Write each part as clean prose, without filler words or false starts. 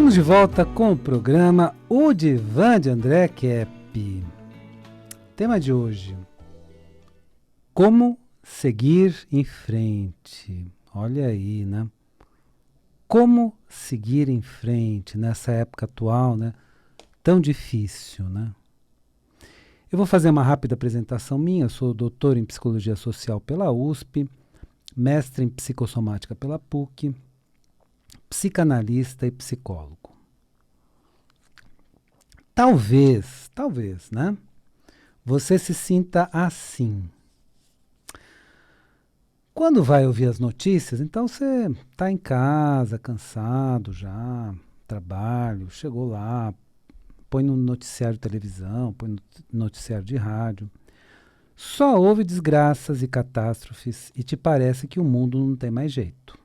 Estamos de volta com o programa O Divã de André Kepp. Tema de hoje: como seguir em frente. Olha aí, né? Como seguir em frente nessa época atual, né? Tão difícil, né? Eu vou fazer uma rápida apresentação minha. Eu sou doutor em Psicologia Social pela USP, mestre em Psicossomática pela PUC, psicanalista e psicólogo. Talvez, né? Você se sinta assim. Quando vai ouvir as notícias, então você está em casa, cansado já, trabalho, chegou lá, põe no noticiário de televisão, põe no noticiário de rádio. Só ouve desgraças e catástrofes e te parece que o mundo não tem mais jeito.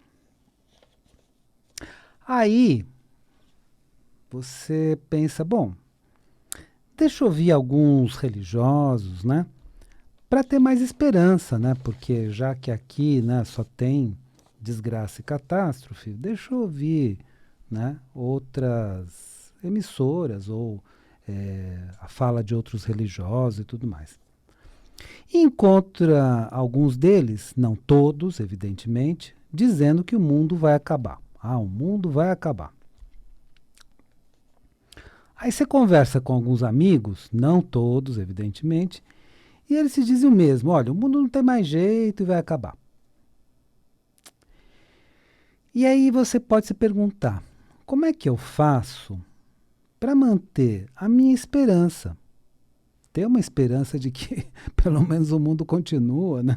Aí você pensa, bom, deixa eu ouvir alguns religiosos, né? Para ter mais esperança, né? Porque já que aqui, né, só tem desgraça e catástrofe, deixa eu ouvir, né, outras emissoras ou a fala de outros religiosos e tudo mais. E encontra alguns deles, não todos, evidentemente, dizendo que o mundo vai acabar. Ah, o mundo vai acabar. Aí você conversa com alguns amigos, não todos, evidentemente, e eles se dizem o mesmo: olha, o mundo não tem mais jeito e vai acabar. E aí você pode se perguntar, como é que eu faço para manter a minha esperança? Ter uma esperança de que pelo menos o mundo continua, né?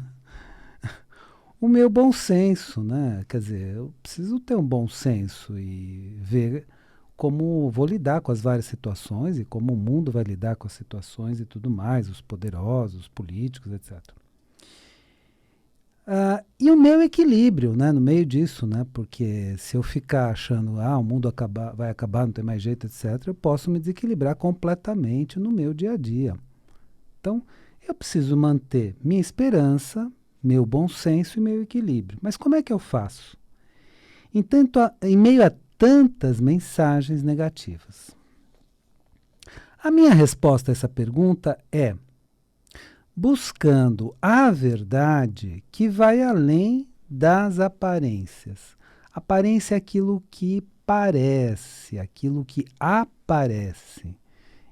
O meu bom senso, né? Quer dizer, eu preciso ter um bom senso e ver como vou lidar com as várias situações e como o mundo vai lidar com as situações e tudo mais, os poderosos, os políticos, etc. E o meu equilíbrio, né, no meio disso, né, porque se eu ficar achando, o mundo vai acabar, não tem mais jeito, etc., eu posso me desequilibrar completamente no meu dia a dia. Então, eu preciso manter minha esperança, meu bom senso e meu equilíbrio. Mas como é que eu faço? Em meio a tantas mensagens negativas. A minha resposta a essa pergunta é: buscando a verdade que vai além das aparências. Aparência é aquilo que parece, aquilo que aparece.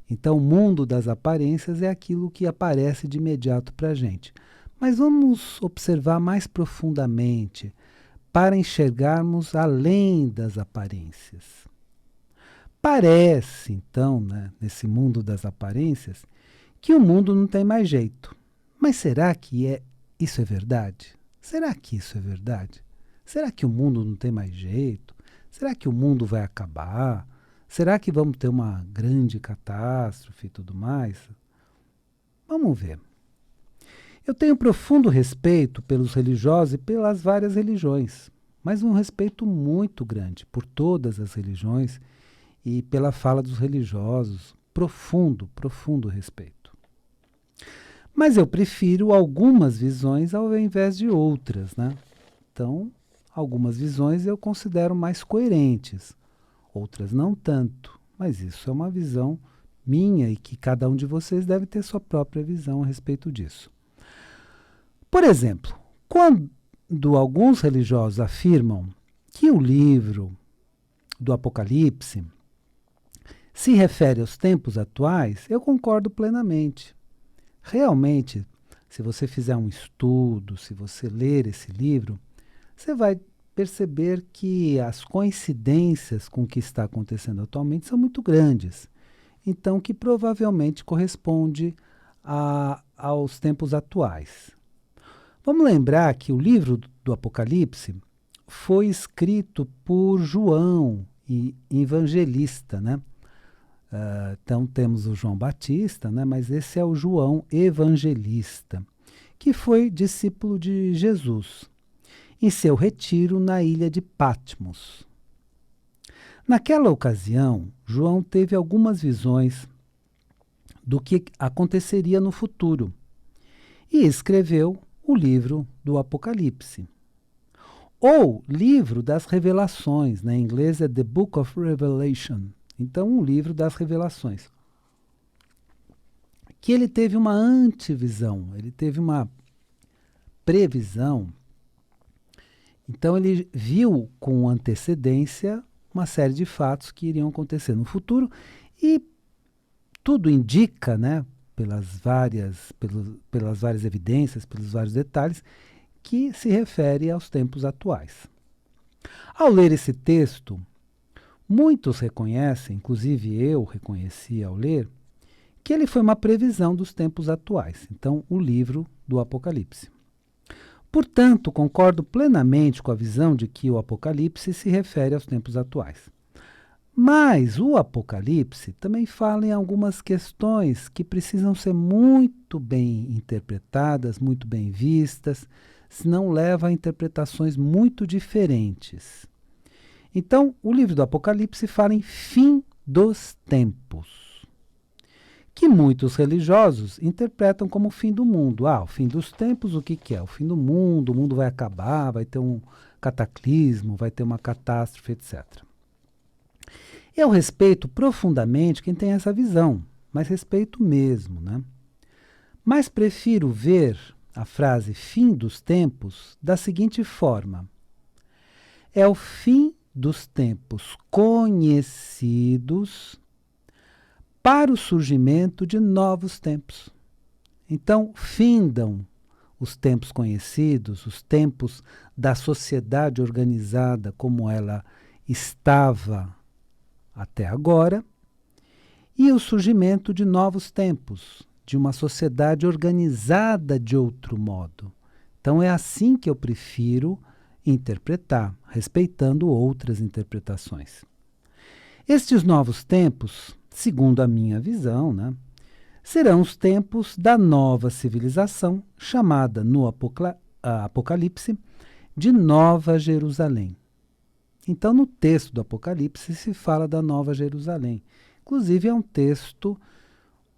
Então, o mundo das aparências é aquilo que aparece de imediato para a gente. Mas vamos observar mais profundamente para enxergarmos além das aparências. Parece, então, né, nesse mundo das aparências, que o mundo não tem mais jeito. Mas será que isso é verdade? Será que isso é verdade? Será que o mundo não tem mais jeito? Será que o mundo vai acabar? Será que vamos ter uma grande catástrofe e tudo mais? Vamos ver. Eu tenho profundo respeito pelos religiosos e pelas várias religiões, mas um respeito muito grande por todas as religiões e pela fala dos religiosos. Profundo respeito. Mas eu prefiro algumas visões ao invés de outras, né? Então, algumas visões eu considero mais coerentes, outras não tanto. Mas isso é uma visão minha e que cada um de vocês deve ter sua própria visão a respeito disso. Por exemplo, quando alguns religiosos afirmam que o livro do Apocalipse se refere aos tempos atuais, eu concordo plenamente. Realmente, se você fizer um estudo, se você ler esse livro, você vai perceber que as coincidências com o que está acontecendo atualmente são muito grandes. Então, que provavelmente corresponde aos tempos atuais. Vamos lembrar que o livro do Apocalipse foi escrito por João, evangelista, né? Então temos o João Batista, né? Mas esse é o João evangelista, que foi discípulo de Jesus, em seu retiro na ilha de Patmos. Naquela ocasião, João teve algumas visões do que aconteceria no futuro e escreveu o livro do Apocalipse. ou livro das revelações, né? Em inglês é The Book of Revelation. Então, um livro das revelações. Que ele teve uma antevisão, ele teve uma previsão. Então, ele viu com antecedência uma série de fatos que iriam acontecer no futuro e tudo indica, né, pelas várias evidências, pelos vários detalhes, que se refere aos tempos atuais. Ao ler esse texto, muitos reconhecem, inclusive eu reconheci ao ler, que ele foi uma previsão dos tempos atuais. Então, o livro do Apocalipse. Portanto, concordo plenamente com a visão de que o Apocalipse se refere aos tempos atuais. Mas o Apocalipse também fala em algumas questões que precisam ser muito bem interpretadas, muito bem vistas, senão leva a interpretações muito diferentes. Então, o livro do Apocalipse fala em fim dos tempos, que muitos religiosos interpretam como o fim do mundo. O fim dos tempos, o que é? O fim do mundo, o mundo vai acabar, vai ter um cataclismo, vai ter uma catástrofe, etc. Eu respeito profundamente quem tem essa visão, mas respeito mesmo, né? Mas prefiro ver a frase fim dos tempos da seguinte forma: é o fim dos tempos conhecidos para o surgimento de novos tempos. Então, findam os tempos conhecidos, os tempos da sociedade organizada como ela estava até agora, e o surgimento de novos tempos, de uma sociedade organizada de outro modo. Então é assim que eu prefiro interpretar, respeitando outras interpretações. Estes novos tempos, segundo a minha visão, né, serão os tempos da nova civilização, chamada no Apocalipse de Nova Jerusalém. Então, no texto do Apocalipse se fala da Nova Jerusalém. Inclusive, é um texto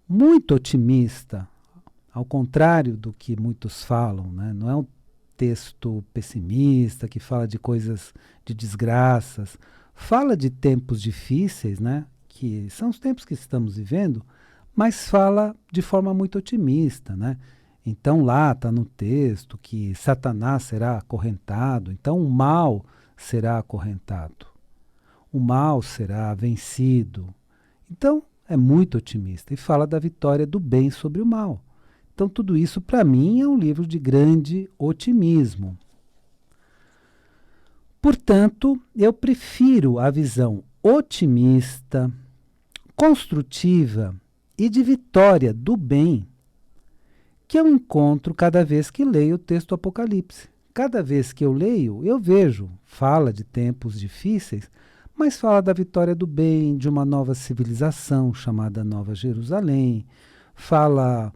muito otimista, ao contrário do que muitos falam, né? Não é um texto pessimista, que fala de coisas, de desgraças. Fala de tempos difíceis, né? Que são os tempos que estamos vivendo, mas fala de forma muito otimista, né? Então, lá está no texto que Satanás será acorrentado, então o mal será acorrentado. O mal será vencido. Então, é muito otimista e fala da vitória do bem sobre o mal. Então, tudo isso, para mim, é um livro de grande otimismo. Portanto, eu prefiro a visão otimista, construtiva e de vitória do bem que eu encontro cada vez que leio o texto do Apocalipse. Cada vez que eu leio, eu vejo, fala de tempos difíceis, mas fala da vitória do bem, de uma nova civilização chamada Nova Jerusalém, fala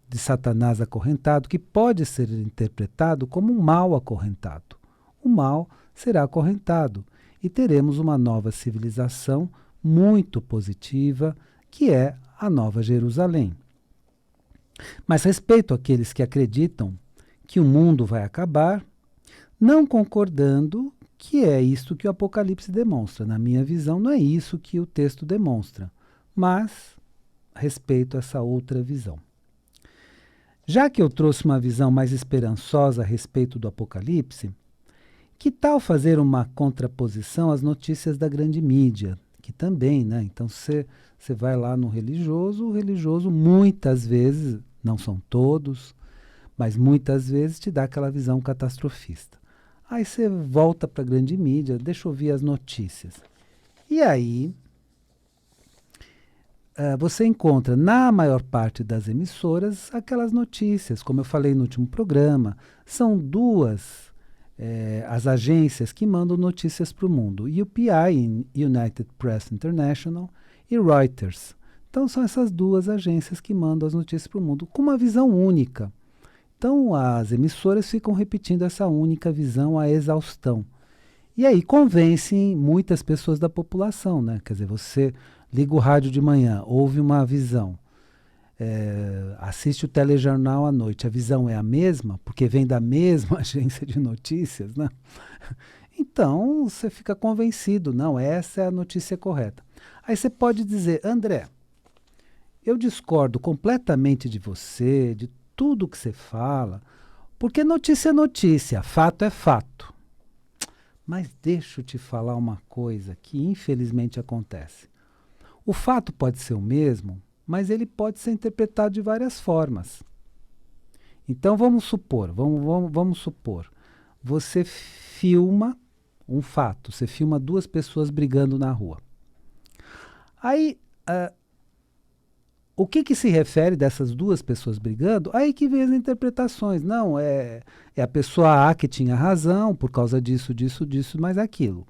de Satanás acorrentado, que pode ser interpretado como um mal acorrentado. O mal será acorrentado e teremos uma nova civilização muito positiva, que é a Nova Jerusalém. Mas respeito aqueles que acreditam que o mundo vai acabar, não concordando que é isto que o Apocalipse demonstra. Na minha visão, não é isso que o texto demonstra, mas respeito essa outra visão. Já que eu trouxe uma visão mais esperançosa a respeito do Apocalipse, que tal fazer uma contraposição às notícias da grande mídia, que também, né? Então, você vai lá no religioso, o religioso muitas vezes, não são todos, mas muitas vezes te dá aquela visão catastrofista. Aí você volta para a grande mídia, deixa eu ouvir as notícias. E aí, você encontra na maior parte das emissoras aquelas notícias, como eu falei no último programa, são duas as agências que mandam notícias para o mundo, UPI, United Press International, e Reuters. Então são essas duas agências que mandam as notícias para o mundo, com uma visão única. Então as emissoras ficam repetindo essa única visão à exaustão. E aí convencem muitas pessoas da população, né? Quer dizer, você liga o rádio de manhã, ouve uma visão. assiste o telejornal à noite, a visão é a mesma, porque vem da mesma agência de notícias, né? Então você fica convencido, não, essa é a notícia correta. Aí você pode dizer, André, eu discordo completamente de você, de tudo que você fala, porque notícia é notícia, fato é fato. Mas deixa eu te falar uma coisa que infelizmente acontece. O fato pode ser o mesmo, mas ele pode ser interpretado de várias formas. Então vamos supor, vamos supor, você filma um fato, você filma duas pessoas brigando na rua. Aí, o que se refere dessas duas pessoas brigando? Aí que vem as interpretações. Não, é a pessoa A que tinha razão por causa disso, mas aquilo.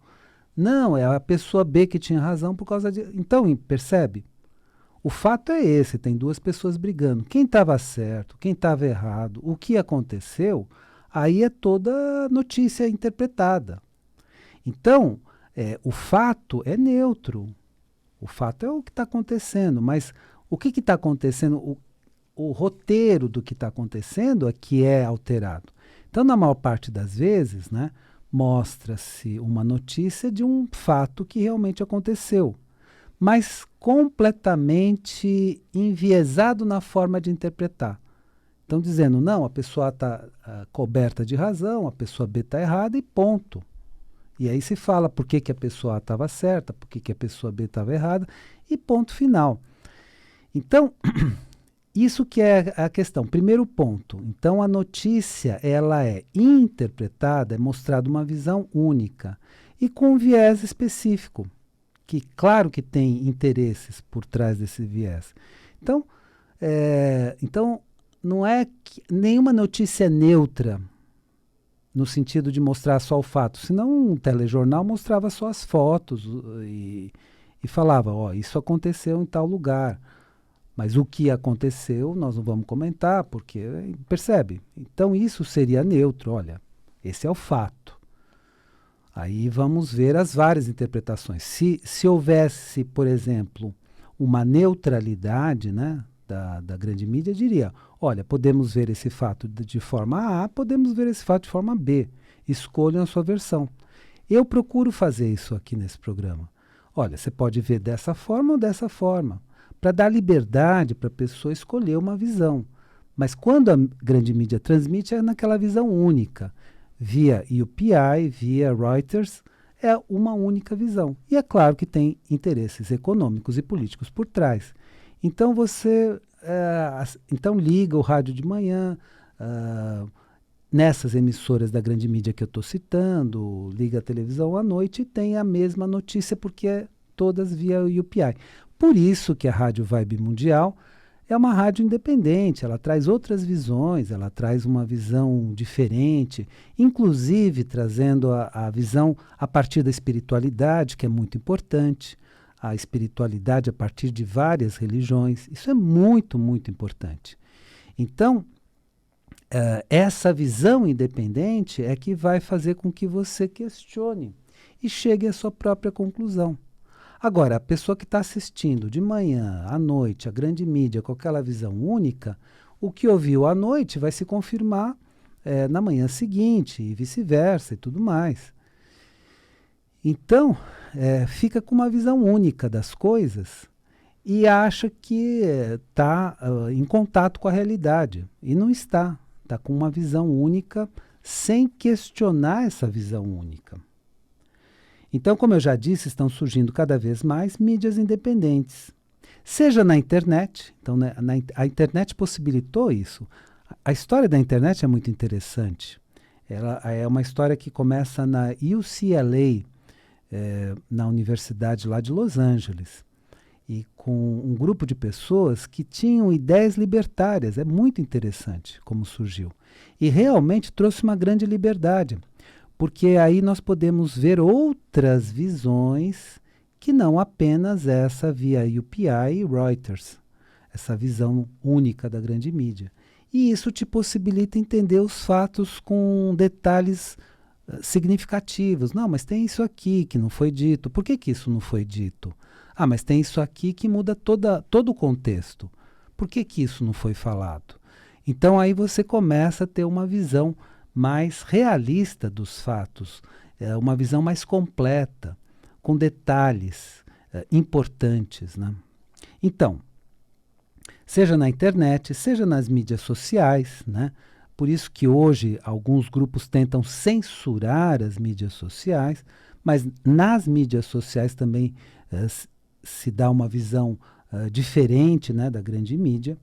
Não, é a pessoa B que tinha razão por causa disso. Então, percebe? O fato é esse, tem duas pessoas brigando. Quem estava certo, quem estava errado, o que aconteceu, aí é toda notícia interpretada. Então, o fato é neutro. O fato é o que está acontecendo, mas o que está acontecendo, o roteiro do que está acontecendo é que é alterado. Então, na maior parte das vezes, né, mostra-se uma notícia de um fato que realmente aconteceu, mas completamente enviesado na forma de interpretar. Então, dizendo, não, a pessoa está coberta de razão, a pessoa B está errada e ponto. E aí se fala por que a pessoa A estava certa, por que a pessoa B estava errada e ponto final. Então, isso que é a questão. Primeiro ponto. Então, a notícia, ela é interpretada, é mostrada uma visão única e com um viés específico, que claro que tem interesses por trás desse viés. Então, não é que nenhuma notícia é neutra, no sentido de mostrar só o fato. Senão um telejornal mostrava só as fotos e falava, ó, isso aconteceu em tal lugar. Mas o que aconteceu nós não vamos comentar, porque, percebe? Então isso seria neutro, olha, esse é o fato. Aí vamos ver as várias interpretações. Se houvesse, por exemplo, uma neutralidade, né, da grande mídia, diria, olha, podemos ver esse fato de forma A, podemos ver esse fato de forma B. Escolham a sua versão. Eu procuro fazer isso aqui nesse programa. Olha, você pode ver dessa forma ou dessa forma, para dar liberdade para a pessoa escolher uma visão. Mas quando a grande mídia transmite, é naquela visão única. Via UPI, via Reuters, é uma única visão. E é claro que tem interesses econômicos e políticos por trás. Então você então liga o rádio de manhã, nessas emissoras da grande mídia que eu estou citando, liga a televisão à noite e tem a mesma notícia, porque é todas via UPI. Por isso que a Rádio Vibe Mundial é uma rádio independente, ela traz outras visões, ela traz uma visão diferente, inclusive trazendo a visão a partir da espiritualidade, que é muito importante, a espiritualidade a partir de várias religiões, isso é muito, muito importante. Então, essa visão independente é que vai fazer com que você questione e chegue à sua própria conclusão. Agora, a pessoa que está assistindo de manhã, à noite, a grande mídia, com aquela visão única, o que ouviu à noite vai se confirmar na manhã seguinte e vice-versa e tudo mais. Então, fica com uma visão única das coisas e acha que está em contato com a realidade. E não está. Está com uma visão única sem questionar essa visão única. Então, como eu já disse, estão surgindo cada vez mais mídias independentes. Seja na internet, então a internet possibilitou isso. A história da internet é muito interessante. Ela é uma história que começa na UCLA, na Universidade lá de Los Angeles, e com um grupo de pessoas que tinham ideias libertárias. É muito interessante como surgiu. E realmente trouxe uma grande liberdade, porque aí nós podemos ver outras visões que não apenas essa via UPI e Reuters, essa visão única da grande mídia. E isso te possibilita entender os fatos com detalhes significativos. Não, mas tem isso aqui que não foi dito. Por que isso não foi dito? Ah, mas tem isso aqui que muda todo o contexto. Por que que isso não foi falado? Então aí você começa a ter uma visão mais realista dos fatos, uma visão mais completa, com detalhes importantes, né? Então, seja na internet, seja nas mídias sociais, né? Por isso que hoje alguns grupos tentam censurar as mídias sociais, mas nas mídias sociais também se dá uma visão diferente, né, da grande mídia.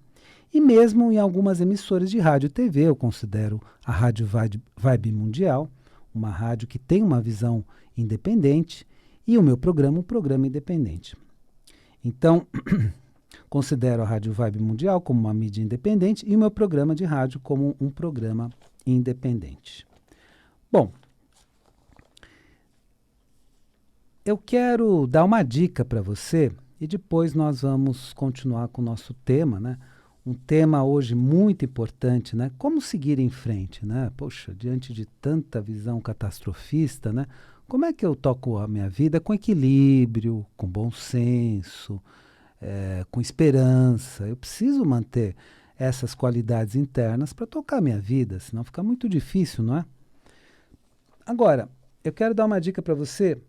E mesmo em algumas emissoras de rádio e TV, eu considero a Rádio Vibe Mundial, uma rádio que tem uma visão independente, e o meu programa um programa independente. Então, considero a Rádio Vibe Mundial como uma mídia independente e o meu programa de rádio como um programa independente. Bom, eu quero dar uma dica para você e depois nós vamos continuar com o nosso tema, né? Um tema hoje muito importante, né? Como seguir em frente, né? Poxa, diante de tanta visão catastrofista, né? Como é que eu toco a minha vida com equilíbrio, com bom senso, com esperança? Eu preciso manter essas qualidades internas para tocar a minha vida, senão fica muito difícil, não é? Agora, eu quero dar uma dica para você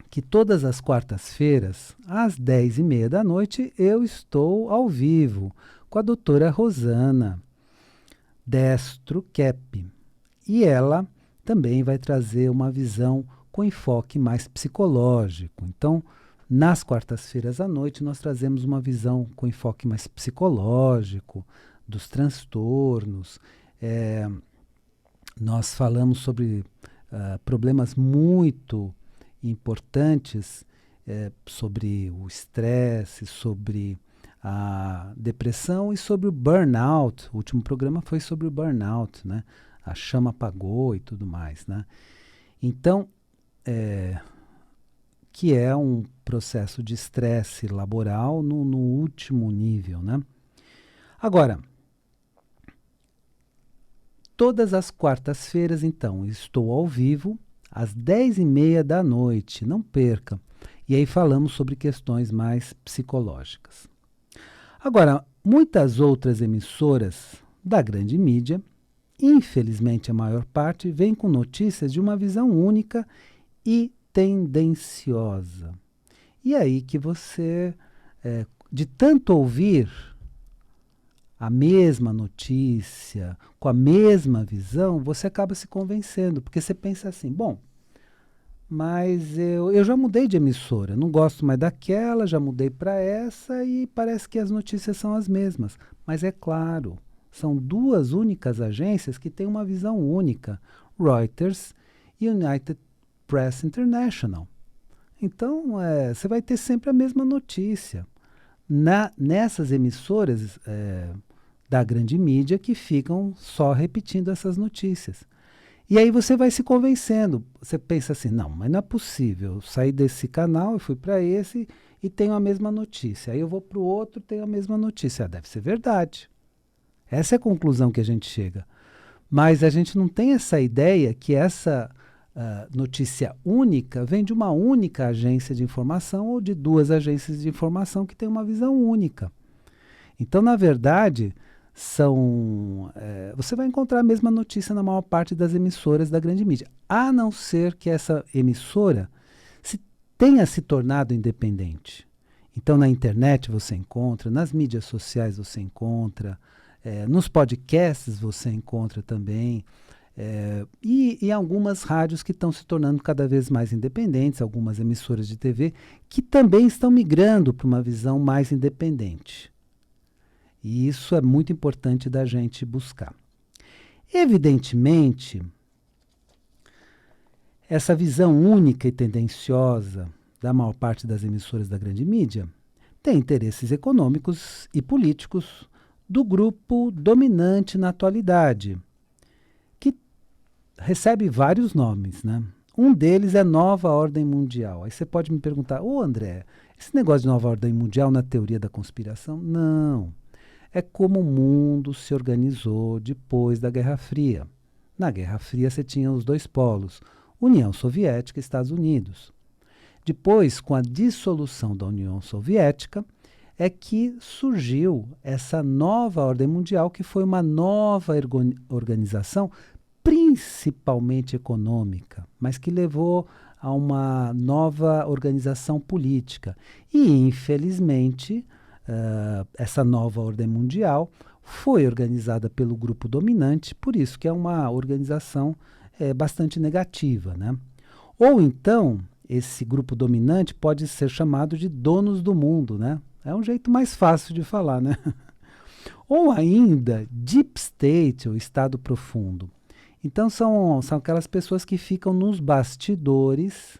que todas as quartas-feiras, às 10h30 da noite, eu estou ao vivo com a doutora Rosana Destro Kepp. E ela também vai trazer uma visão com enfoque mais psicológico. Então, nas quartas-feiras à noite, nós trazemos uma visão com enfoque mais psicológico, dos transtornos. Nós falamos sobre problemas muito importantes, sobre o estresse, sobre a depressão e sobre o burnout. O último programa foi sobre o burnout, né? A chama apagou e tudo mais, né? Então, que é um processo de estresse laboral no último nível, né? Agora, todas as quartas-feiras, então, estou ao vivo, às 10h30 da noite, não perca. E aí falamos sobre questões mais psicológicas. Agora, muitas outras emissoras da grande mídia, infelizmente a maior parte, vem com notícias de uma visão única e tendenciosa. E aí que você, de tanto ouvir a mesma notícia, com a mesma visão, você acaba se convencendo, porque você pensa assim, bom, mas eu já mudei de emissora, não gosto mais daquela, já mudei para essa e parece que as notícias são as mesmas. Mas é claro, são duas únicas agências que têm uma visão única, Reuters e United Press International. Então, você vai ter sempre a mesma notícia. Nessas emissoras da grande mídia que ficam só repetindo essas notícias. E aí você vai se convencendo. Você pensa assim, não, mas não é possível. Eu saí desse canal, eu fui para esse e tenho a mesma notícia. Aí eu vou para o outro, tenho a mesma notícia. Deve ser verdade. Essa é a conclusão que a gente chega. Mas a gente não tem essa ideia que essa notícia única vem de uma única agência de informação ou de duas agências de informação que têm uma visão única. Então, na verdade, você vai encontrar a mesma notícia na maior parte das emissoras da grande mídia, a não ser que essa emissora tenha se tornado independente. Então, na internet você encontra, nas mídias sociais você encontra, nos podcasts você encontra também, e algumas rádios que estão se tornando cada vez mais independentes, algumas emissoras de TV, que também estão migrando para uma visão mais independente. E isso é muito importante da gente buscar. Evidentemente, essa visão única e tendenciosa da maior parte das emissoras da grande mídia tem interesses econômicos e políticos do grupo dominante na atualidade, que recebe vários nomes, né? Um deles é Nova Ordem Mundial. Aí você pode me perguntar, André, esse negócio de Nova Ordem Mundial na teoria da conspiração? Não. É como o mundo se organizou depois da Guerra Fria. Na Guerra Fria você tinha os dois polos, União Soviética e Estados Unidos. Depois, com a dissolução da União Soviética, é que surgiu essa nova ordem mundial, que foi uma nova organização, principalmente econômica, mas que levou a uma nova organização política. E, infelizmente, essa nova ordem mundial foi organizada pelo grupo dominante, por isso que é uma organização bastante negativa, né? Ou então, esse grupo dominante pode ser chamado de donos do mundo, né? É um jeito mais fácil de falar, né? Ou ainda, Deep State, o estado profundo. Então, são aquelas pessoas que ficam nos bastidores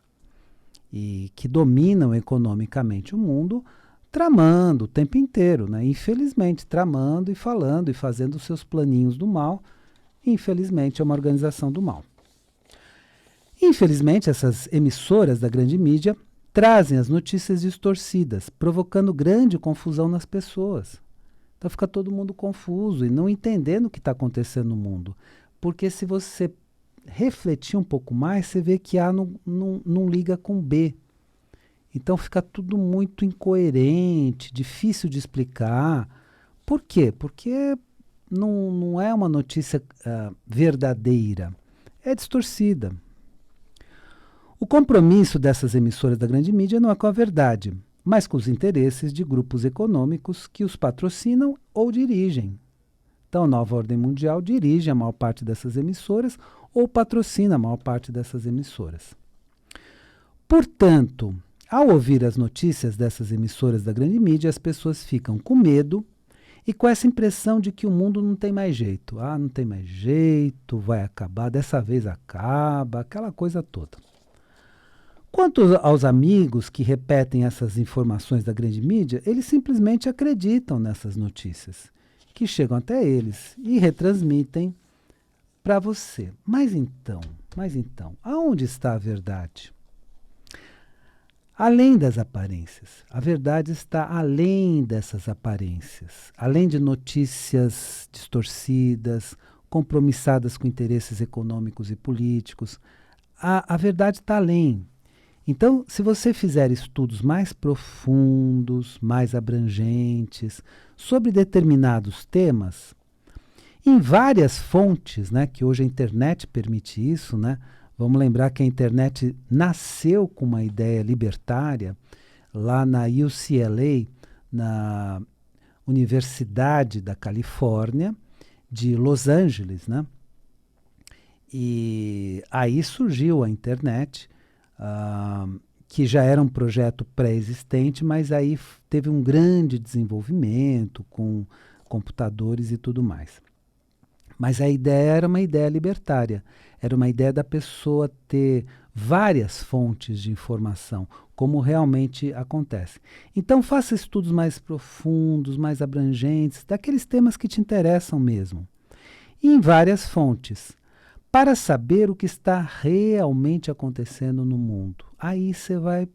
e que dominam economicamente o mundo, tramando o tempo inteiro, né? Infelizmente, tramando e falando e fazendo seus planinhos do mal. Infelizmente, é uma organização do mal. Infelizmente, essas emissoras da grande mídia trazem as notícias distorcidas, provocando grande confusão nas pessoas. Então fica todo mundo confuso e não entendendo o que está acontecendo no mundo. Porque se você refletir um pouco mais, você vê que A não liga com B. Então fica tudo muito incoerente, difícil de explicar. Por quê? Porque não é uma notícia verdadeira, é distorcida. O compromisso dessas emissoras da grande mídia não é com a verdade, mas com os interesses de grupos econômicos que os patrocinam ou dirigem. Então, a Nova Ordem Mundial dirige a maior parte dessas emissoras ou patrocina a maior parte dessas emissoras. Portanto, ao ouvir as notícias dessas emissoras da grande mídia, as pessoas ficam com medo e com essa impressão de que o mundo não tem mais jeito. Ah, não tem mais jeito, vai acabar, dessa vez acaba, aquela coisa toda. Quanto aos amigos que repetem essas informações da grande mídia, eles simplesmente acreditam nessas notícias, que chegam até eles e retransmitem para você. Mas então, aonde está a verdade? Além das aparências. A verdade está além dessas aparências. Além de notícias distorcidas, compromissadas com interesses econômicos e políticos. A verdade está além. Então, se você fizer estudos mais profundos, mais abrangentes, sobre determinados temas, em várias fontes, né, que hoje a internet permite isso, né? Vamos lembrar que a internet nasceu com uma ideia libertária, lá na UCLA, na Universidade da Califórnia, de Los Angeles, né? E aí surgiu a internet, que já era um projeto pré-existente, mas aí teve um grande desenvolvimento com computadores e tudo mais. Mas a ideia era uma ideia libertária, era uma ideia da pessoa ter várias fontes de informação, como realmente acontece. Então faça estudos mais profundos, mais abrangentes, daqueles temas que te interessam mesmo, e em várias fontes, para saber o que está realmente acontecendo no mundo. Aí você vai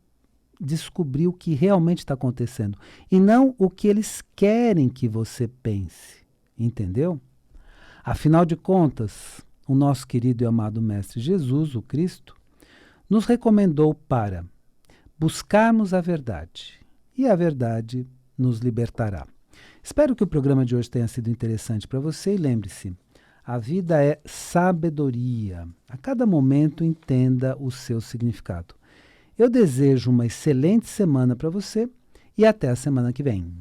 descobrir o que realmente está acontecendo, e não o que eles querem que você pense, entendeu? Afinal de contas, o nosso querido e amado Mestre Jesus, o Cristo, nos recomendou para buscarmos a verdade, e a verdade nos libertará. Espero que o programa de hoje tenha sido interessante para você e lembre-se, a vida é sabedoria. A cada momento entenda o seu significado. Eu desejo uma excelente semana para você e até a semana que vem.